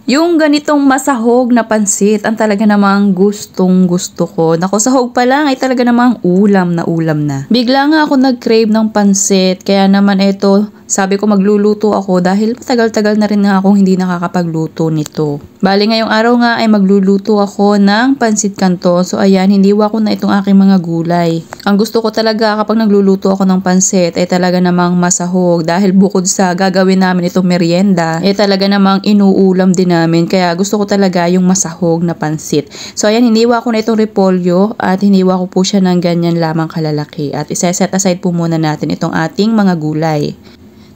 Yung ganitong masahog na pansit, ang talaga namang gustong gusto ko. Naku, sahog pa lang ay talaga namang ulam na. Bigla nga ako nag-crave ng pansit, kaya naman eto, sabi ko magluluto ako dahil matagal-tagal na rin nga akong hindi nakakapagluto nito. Bali ngayong araw nga ay magluluto ako ng pansit canton. So ayan, hiniwa ko na itong aking mga gulay. Ang gusto ko talaga kapag nagluluto ako ng pansit ay talaga namang masahog dahil bukod sa gagawin namin itong merienda, ay talaga namang inuulam din namin. Kaya gusto ko talaga yung masahog na pansit. So ayan, hiniwa ko na itong repolyo at hiniwa ko po siya ng ganyan lamang kalalaki. At isa-set aside po muna natin itong ating mga gulay.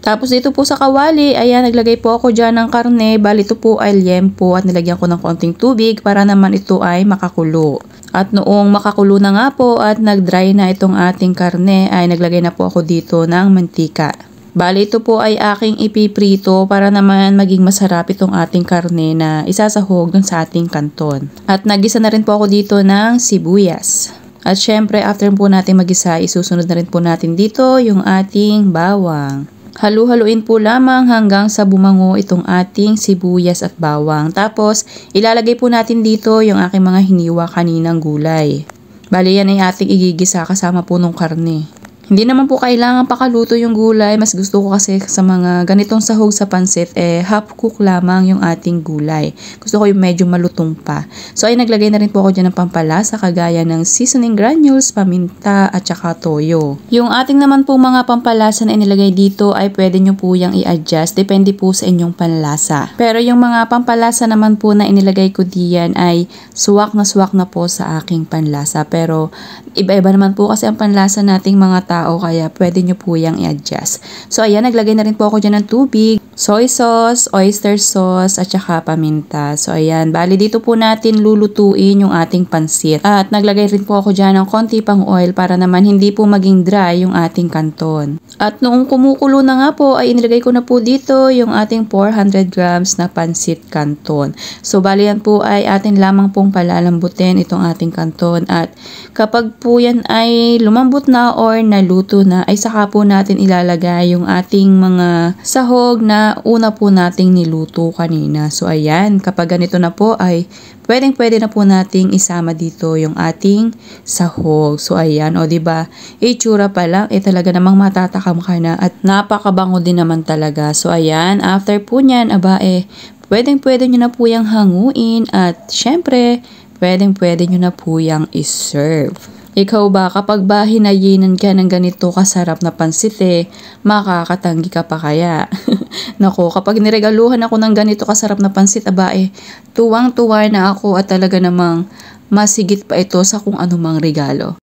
Tapos dito po sa kawali, ayan, naglagay po ako dyan ng karne. Bali ito po ay liempo at nilagyan ko ng konting tubig para naman ito ay makakulo. At noong makakulo na nga po at nag-dry na itong ating karne, ay naglagay na po ako dito ng mantika. Bali ito po ay aking ipiprito para naman maging masarap itong ating karne na isasahog dun sa ating kanton. At nagisa na rin po ako dito ng sibuyas. At syempre, after po natin magisa, isusunod na rin po natin dito yung ating bawang. Halu-haluin po lamang hanggang sa bumango itong ating sibuyas at bawang. Tapos, ilalagay po natin dito yung aking mga hiniwa kaninang gulay. Bali yan ay ating igigisa kasama po ng karne. Hindi naman po kailangan pakaluto yung gulay. Mas gusto ko kasi sa mga ganitong sahog sa pansit, half cook lamang yung ating gulay. Gusto ko yung medyo malutong pa. So ay naglagay na rin po ako dyan ng pampalasa kagaya ng seasoning granules, paminta at saka toyo. Yung ating naman po mga pampalasa na inilagay dito ay pwede nyo po yung i-adjust. Depende po sa inyong panlasa. Pero yung mga pampalasa naman po na inilagay ko diyan ay suwak na po sa aking panlasa. Pero iba-iba naman po kasi ang panlasa nating mga tao, kaya pwede nyo po yung i-adjust. So ayan, naglagay na rin po ako dyan ng tubig, soy sauce, oyster sauce, at saka paminta. So ayan, bali dito po natin lulutuin yung ating pansit. At naglagay rin po ako dyan ng konti pang oil para naman hindi po maging dry yung ating kanton. At noong kumukulo na nga po ay inilagay ko na po dito yung ating 400 grams na pansit canton. So bali yan po ay atin lamang pong palalambutin itong ating canton. At kapag po yan ay lumambot na or naluto na, ay saka po natin ilalagay yung ating mga sahog na una po nating niluto kanina. So ayan, kapag ganito na po ay pwede na po nating isama dito yung ating sahog. So ayan, o diba, itsura pa lang, talaga namang matatakam ka na at napakabango din naman talaga. So ayan, after po nyan, pwede nyo na po yung hanguin at syempre, pwede nyo na po yung iserve. Ikaw ba, kapag ba hinayinan ka ng ganito kasarap na pansit, makakatanggi ka pa kaya? Nako, kapag niregaluhan ako ng ganito kasarap na pansit, tuwang-tuwa na ako at talaga namang masigit pa ito sa kung anumang regalo.